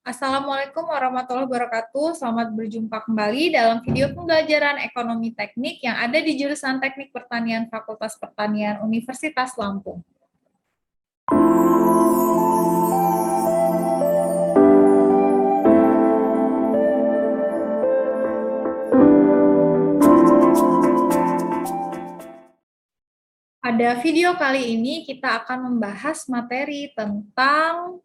Assalamualaikum warahmatullahi wabarakatuh. Selamat berjumpa kembali dalam video pembelajaran ekonomi teknik yang ada di jurusan Teknik Pertanian Fakultas Pertanian Universitas Lampung. Pada video kali ini kita akan membahas materi tentang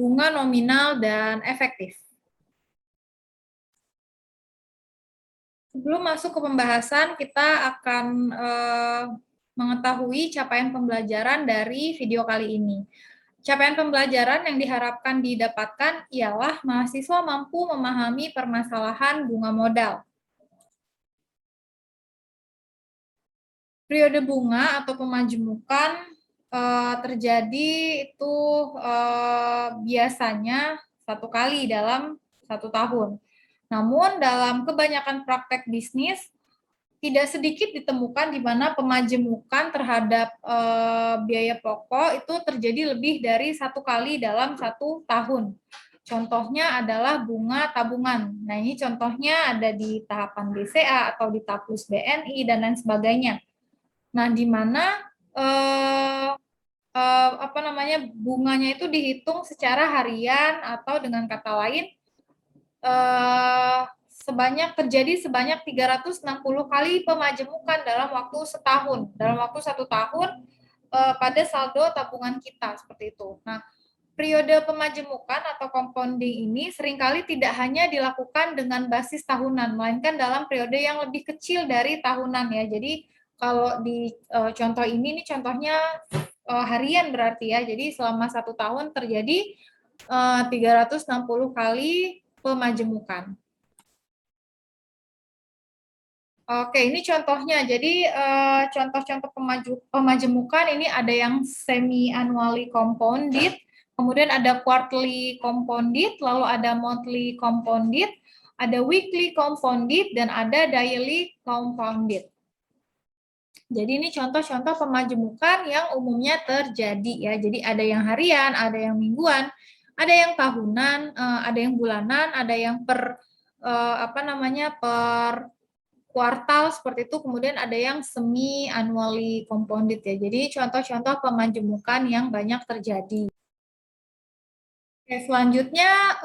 bunga nominal dan efektif. Sebelum masuk ke pembahasan, kita akan mengetahui capaian pembelajaran dari video kali ini. Capaian pembelajaran yang diharapkan didapatkan ialah mahasiswa mampu memahami permasalahan bunga modal. Periode bunga atau pemajemukan terjadi itu biasanya 1 kali dalam 1 tahun. Namun dalam kebanyakan praktek bisnis, tidak sedikit ditemukan di mana pemajemukan terhadap biaya pokok itu terjadi lebih dari 1 kali dalam 1 tahun. Contohnya adalah bunga tabungan. Nah, ini contohnya ada di tahapan BCA atau di tahap plus BNI dan lain sebagainya. Nah, di mana bunganya itu dihitung secara harian atau dengan kata lain terjadi sebanyak 360 kali pemajemukan dalam waktu setahun, dalam waktu 1 tahun pada saldo tabungan kita seperti itu. Nah, periode pemajemukan atau compounding ini seringkali tidak hanya dilakukan dengan basis tahunan, melainkan dalam periode yang lebih kecil dari tahunan ya. Jadi kalau di contoh ini contohnya harian berarti ya. Jadi selama 1 tahun terjadi 360 kali pemajemukan. Oke, ini contohnya. Jadi contoh-contoh pemajemukan ini ada yang semi-annually compounded, kemudian ada quarterly compounded, lalu ada monthly compounded, ada weekly compounded, dan ada daily compounded. Jadi ini contoh-contoh pemajemukan yang umumnya terjadi ya. Jadi ada yang harian, ada yang mingguan, ada yang tahunan, ada yang bulanan, ada yang per kuartal seperti itu, kemudian ada yang semi annually compounded ya. Jadi contoh-contoh pemajemukan yang banyak terjadi. Oke, selanjutnya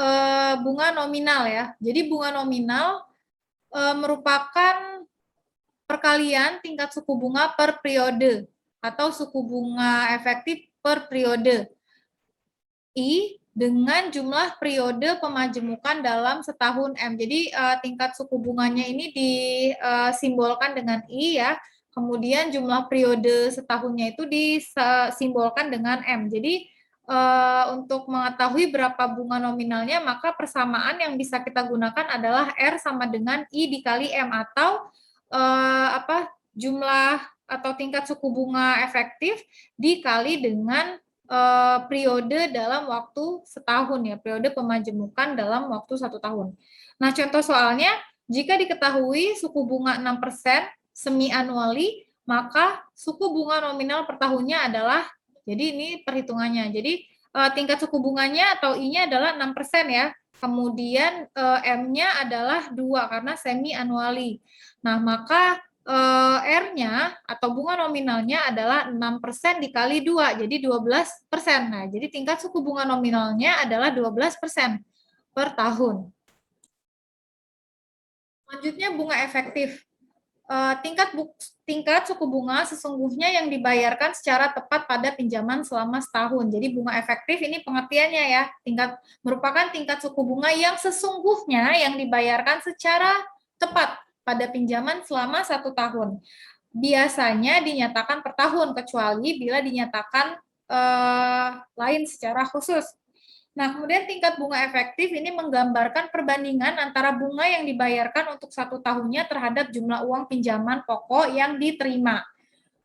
bunga nominal ya. Jadi bunga nominal merupakan perkalian tingkat suku bunga per periode atau suku bunga efektif per periode I dengan jumlah periode pemajemukan dalam setahun M. Jadi tingkat suku bunganya ini disimbolkan dengan I ya. Kemudian jumlah periode setahunnya itu disimbolkan dengan M. Jadi untuk mengetahui berapa bunga nominalnya, maka persamaan yang bisa kita gunakan adalah R sama dengan I dikali M atau jumlah atau tingkat suku bunga efektif dikali dengan periode dalam waktu setahun ya, periode pemajemukan dalam waktu 1 tahun. Nah, contoh soalnya, jika diketahui suku bunga 6% semi annually, maka suku bunga nominal per tahunnya adalah, jadi ini perhitungannya. Jadi tingkat suku bunganya atau I-nya adalah 6% ya. Kemudian M-nya adalah 2 karena semi annually. Nah, maka R-nya atau bunga nominalnya adalah 6% dikali 2, jadi 12%. Nah, jadi tingkat suku bunga nominalnya adalah 12% per tahun. Selanjutnya bunga efektif. Tingkat suku bunga sesungguhnya yang dibayarkan secara tepat pada pinjaman selama setahun. Jadi bunga efektif ini pengertiannya ya, merupakan tingkat suku bunga yang sesungguhnya yang dibayarkan secara tepat pada pinjaman selama 1 tahun. Biasanya dinyatakan per tahun, kecuali bila dinyatakan lain secara khusus. Nah, kemudian tingkat bunga efektif ini menggambarkan perbandingan antara bunga yang dibayarkan untuk 1 tahunnya terhadap jumlah uang pinjaman pokok yang diterima.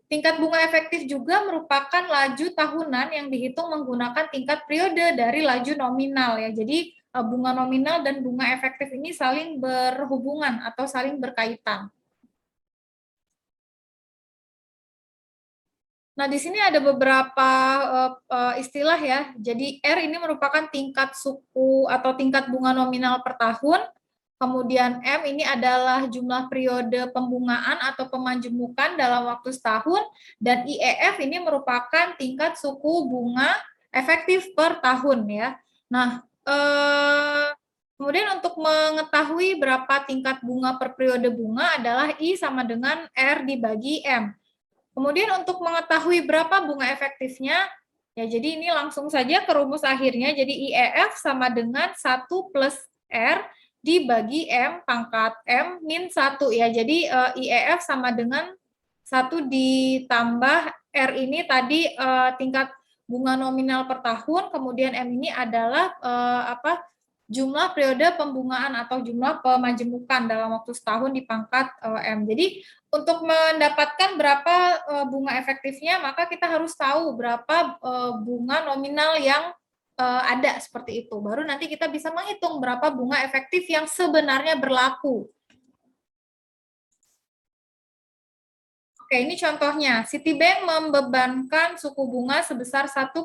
Tingkat bunga efektif juga merupakan laju tahunan yang dihitung menggunakan tingkat periode dari laju nominal ya. Jadi bunga nominal dan bunga efektif ini saling berhubungan atau saling berkaitan. Nah, di sini ada beberapa istilah ya. Jadi R ini merupakan tingkat suku atau tingkat bunga nominal per tahun. Kemudian M ini adalah jumlah periode pembungaan atau pemanjemukan dalam waktu setahun. Dan IEF ini merupakan tingkat suku bunga efektif per tahun ya. Nah, kemudian untuk mengetahui berapa tingkat bunga per periode bunga adalah I sama dengan R dibagi M. Kemudian untuk mengetahui berapa bunga efektifnya, ya jadi ini langsung saja ke rumus akhirnya. Jadi IEF sama dengan 1 plus R dibagi M pangkat M min 1 ya. Jadi IEF sama dengan 1 ditambah R ini tadi tingkat bunga nominal per tahun, kemudian M ini adalah jumlah periode pembungaan atau jumlah pemajemukan dalam waktu setahun di pangkat M. Jadi untuk mendapatkan berapa bunga efektifnya, maka kita harus tahu berapa bunga nominal yang ada seperti itu. Baru nanti kita bisa menghitung berapa bunga efektif yang sebenarnya berlaku. Oke, ini contohnya. Citibank membebankan suku bunga sebesar 1,25%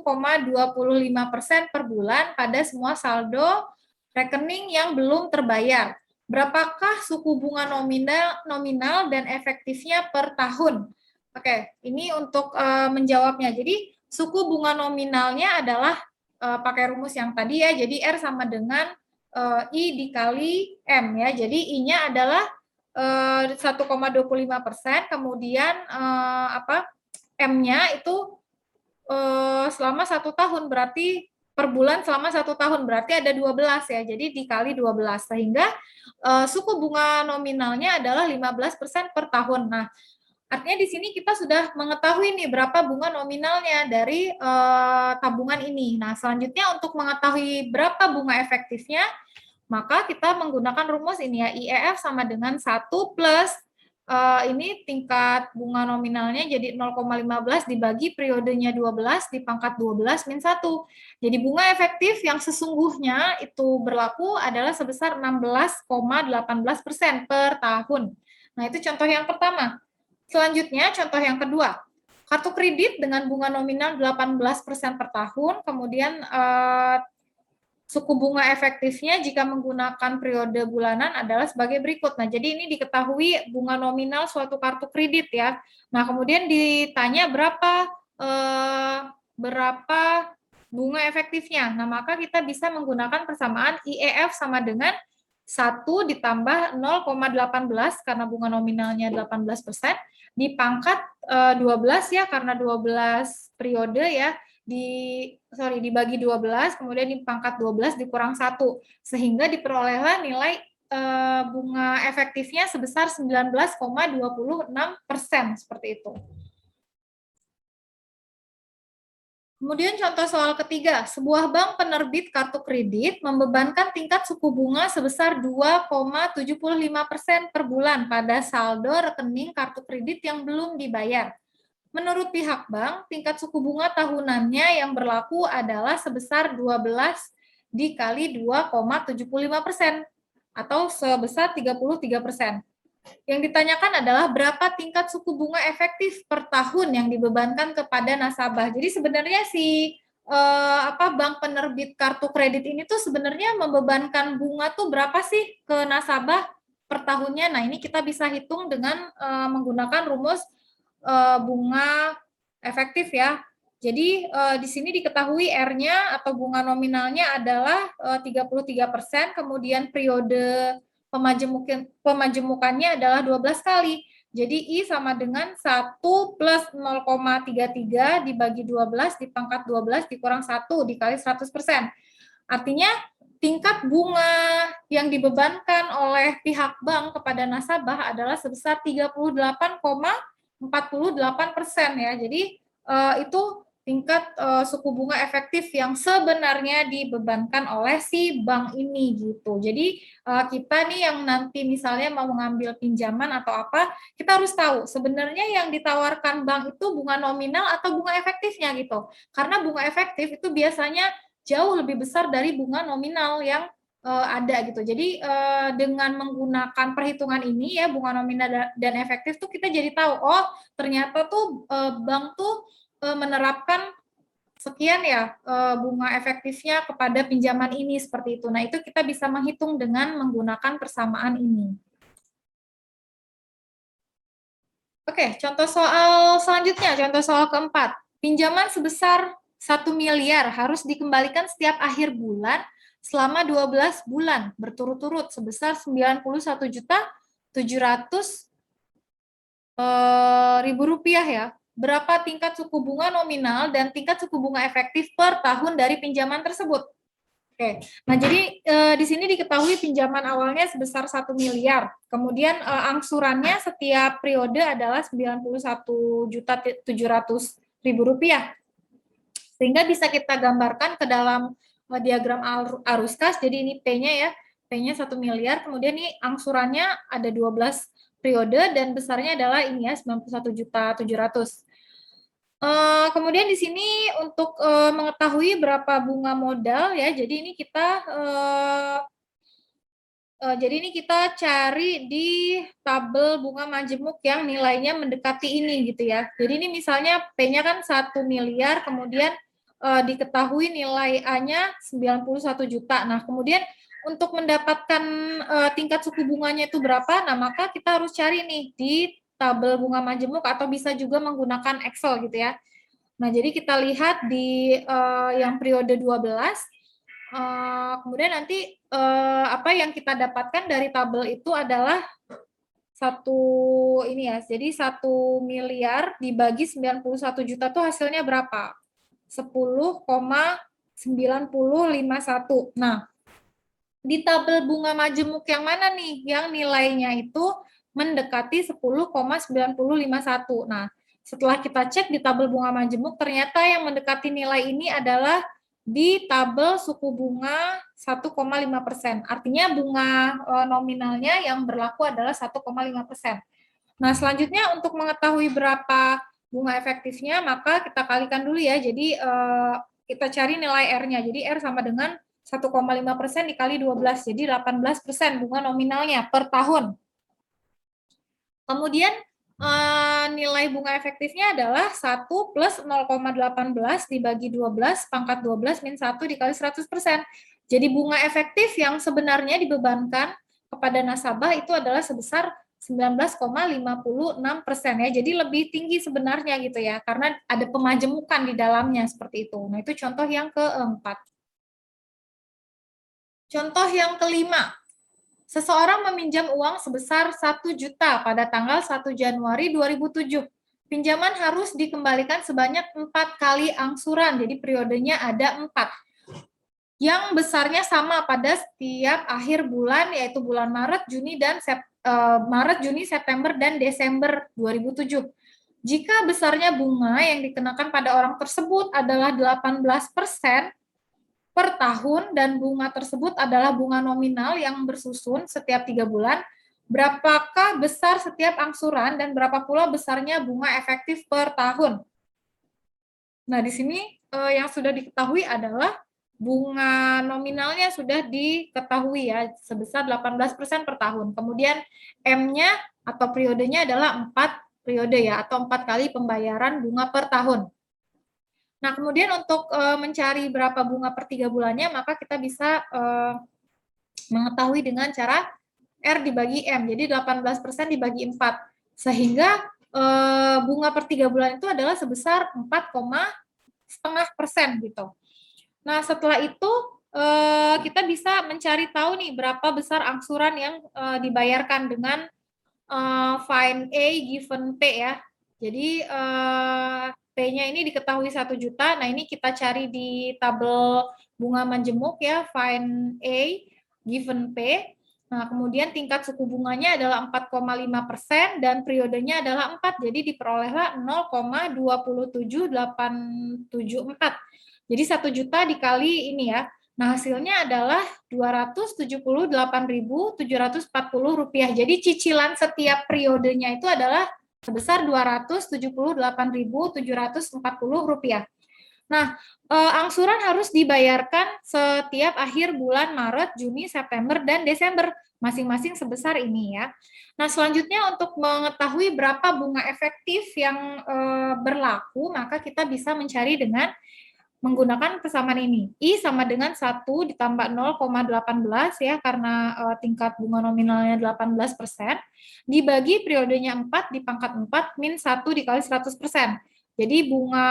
per bulan pada semua saldo rekening yang belum terbayar. Berapakah suku bunga nominal dan efektifnya per tahun? Oke, ini untuk menjawabnya. Jadi, suku bunga nominalnya adalah pakai rumus yang tadi ya. Jadi, R sama dengan I dikali M ya. Jadi, I-nya adalah 1,25%, kemudian M-nya itu selama 1 tahun, berarti per bulan selama 1 tahun, berarti ada 12 ya, jadi dikali 12, sehingga suku bunga nominalnya adalah 15% per tahun. Nah, artinya di sini kita sudah mengetahui nih berapa bunga nominalnya dari tabungan ini. Nah, selanjutnya untuk mengetahui berapa bunga efektifnya, maka kita menggunakan rumus ini ya, IEF sama dengan 1 plus ini tingkat bunga nominalnya jadi 0,15 dibagi periodenya 12 di pangkat 12 min 1. Jadi bunga efektif yang sesungguhnya itu berlaku adalah sebesar 16,18% per tahun. Nah, itu contoh yang pertama. Selanjutnya, contoh yang kedua. Kartu kredit dengan bunga nominal 18% per tahun, kemudian suku bunga efektifnya jika menggunakan periode bulanan adalah sebagai berikut. Nah, jadi ini diketahui bunga nominal suatu kartu kredit ya. Nah, kemudian ditanya berapa bunga efektifnya. Nah, maka kita bisa menggunakan persamaan IEF sama dengan 1 ditambah 0,18 karena bunga nominalnya 18% dipangkat 12 ya, karena 12 periode ya, dibagi 12, kemudian dipangkat 12 dikurang 1, sehingga diperolehlah nilai bunga efektifnya sebesar 19,26%, seperti itu. Kemudian contoh soal ketiga, sebuah bank penerbit kartu kredit membebankan tingkat suku bunga sebesar 2,75% per bulan pada saldo rekening kartu kredit yang belum dibayar. Menurut pihak bank, tingkat suku bunga tahunannya yang berlaku adalah sebesar 12 dikali 2,75% atau sebesar 33%. Yang ditanyakan adalah berapa tingkat suku bunga efektif per tahun yang dibebankan kepada nasabah. Jadi sebenarnya bank penerbit kartu kredit ini tuh sebenarnya membebankan bunga tuh berapa sih ke nasabah per tahunnya. Nah, ini kita bisa hitung dengan menggunakan rumus bunga efektif ya. Jadi di sini diketahui R-nya atau bunga nominalnya adalah 33%, kemudian periode pemajemukannya adalah 12 kali. Jadi I sama dengan 1 plus 0,33 dibagi 12 dipangkat 12 dikurang 1 dikali 100%. Artinya tingkat bunga yang dibebankan oleh pihak bank kepada nasabah adalah sebesar 38,48% ya. Jadi itu tingkat suku bunga efektif yang sebenarnya dibebankan oleh si bank ini gitu. Jadi kita nih yang nanti misalnya mau mengambil pinjaman atau apa, kita harus tahu sebenarnya yang ditawarkan bank itu bunga nominal atau bunga efektifnya gitu. Karena bunga efektif itu biasanya jauh lebih besar dari bunga nominal yang ada gitu. Jadi dengan menggunakan perhitungan ini ya, bunga nominal dan efektif tuh kita jadi tahu, oh ternyata tuh bank tuh menerapkan sekian ya bunga efektifnya kepada pinjaman ini seperti itu. Nah, itu kita bisa menghitung dengan menggunakan persamaan ini. Oke, contoh soal selanjutnya, contoh soal keempat. Pinjaman sebesar 1 miliar harus dikembalikan setiap akhir bulan selama 12 bulan berturut-turut sebesar 91.700.000 rupiah ya. Berapa tingkat suku bunga nominal dan tingkat suku bunga efektif per tahun dari pinjaman tersebut? Oke, nah jadi di sini diketahui pinjaman awalnya sebesar 1 miliar, kemudian angsurannya setiap periode adalah 91.700.000 rupiah, sehingga bisa kita gambarkan ke dalam diagram arus kas. Jadi ini P-nya ya, P-nya 1 miliar, kemudian ini angsurannya ada 12 periode dan besarnya adalah ini ya 91.700.000. Kemudian di sini untuk mengetahui berapa bunga modal ya, jadi ini kita cari di tabel bunga majemuk yang nilainya mendekati ini gitu ya. Jadi ini misalnya P-nya kan 1 miliar, kemudian diketahui nilai A-nya 91 juta. Nah, kemudian untuk mendapatkan tingkat suku bunganya itu berapa, nah maka kita harus cari nih di tabel bunga majemuk atau bisa juga menggunakan Excel gitu ya. Nah, jadi kita lihat di yang periode 12, kemudian nanti apa yang kita dapatkan dari tabel itu adalah ini ya, jadi 1 miliar dibagi 91 juta itu hasilnya berapa? 10,9051. Nah, di tabel bunga majemuk yang mana nih? Yang nilainya itu mendekati 10,9051. Nah, setelah kita cek di tabel bunga majemuk, ternyata yang mendekati nilai ini adalah di tabel suku bunga 1,5%. Artinya bunga nominalnya yang berlaku adalah 1,5%. Nah, selanjutnya untuk mengetahui berapa bunga efektifnya, maka kita kalikan dulu ya. Jadi kita cari nilai R-nya. Jadi R sama dengan 1,5% dikali 12, jadi 18% bunga nominalnya per tahun. Kemudian nilai bunga efektifnya adalah 1 plus 0,18 dibagi 12 pangkat 12 min 1 dikali 100%. Jadi bunga efektif yang sebenarnya dibebankan kepada nasabah itu adalah sebesar 19,56% ya. Jadi lebih tinggi sebenarnya gitu ya, karena ada pemajemukan di dalamnya seperti itu. Nah, itu contoh yang keempat. Contoh yang kelima, seseorang meminjam uang sebesar 1 juta pada tanggal 1 Januari 2007. Pinjaman harus dikembalikan sebanyak 4 kali angsuran, jadi periodenya ada 4. Yang besarnya sama pada setiap akhir bulan, yaitu bulan Maret, Juni, September, dan Desember 2007. Jika besarnya bunga yang dikenakan pada orang tersebut adalah 18%, per tahun dan bunga tersebut adalah bunga nominal yang bersusun setiap 3 bulan, berapakah besar setiap angsuran dan berapa pula besarnya bunga efektif per tahun? Nah, di sini yang sudah diketahui adalah bunga nominalnya sudah diketahui ya, sebesar 18% per tahun. Kemudian M-nya atau periodenya adalah 4 periode ya, atau 4 kali pembayaran bunga per tahun. Nah, kemudian untuk mencari berapa bunga per 3 bulannya, maka kita bisa mengetahui dengan cara R dibagi M. Jadi 18% dibagi 4. Sehingga bunga per 3 bulan itu adalah sebesar 4,5% gitu. Nah, setelah itu kita bisa mencari tahu nih berapa besar angsuran yang dibayarkan dengan find A given P ya. Jadi P-nya ini diketahui 1 juta. Nah, ini kita cari di tabel bunga majemuk ya, find A given P. Nah, kemudian tingkat suku bunganya adalah 4,5% dan periodenya adalah 4. Jadi diperolehlah 0,27874. Jadi 1 juta dikali ini ya. Nah, hasilnya adalah Rp278.740. Jadi cicilan setiap periodenya itu adalah sebesar Rp278.740. Nah, angsuran harus dibayarkan setiap akhir bulan Maret, Juni, September, dan Desember. masing-masing sebesar ini ya. Nah, selanjutnya untuk mengetahui berapa bunga efektif yang berlaku, maka kita bisa mencari dengan menggunakan persamaan ini. I sama dengan 1 ditambah 0,18 ya, karena tingkat bunga nominalnya 18%, dibagi periodenya 4 di pangkat 4 min 1 dikali 100%. Jadi bunga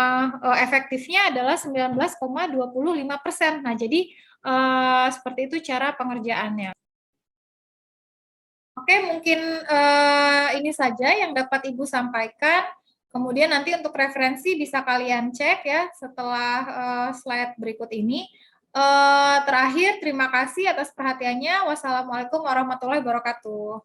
efektifnya adalah 19,25%. Nah, jadi seperti itu cara pengerjaannya. Oke, mungkin ini saja yang dapat Ibu sampaikan. Kemudian nanti untuk referensi bisa kalian cek ya setelah slide berikut ini. Terakhir, terima kasih atas perhatiannya. Wassalamualaikum warahmatullahi wabarakatuh.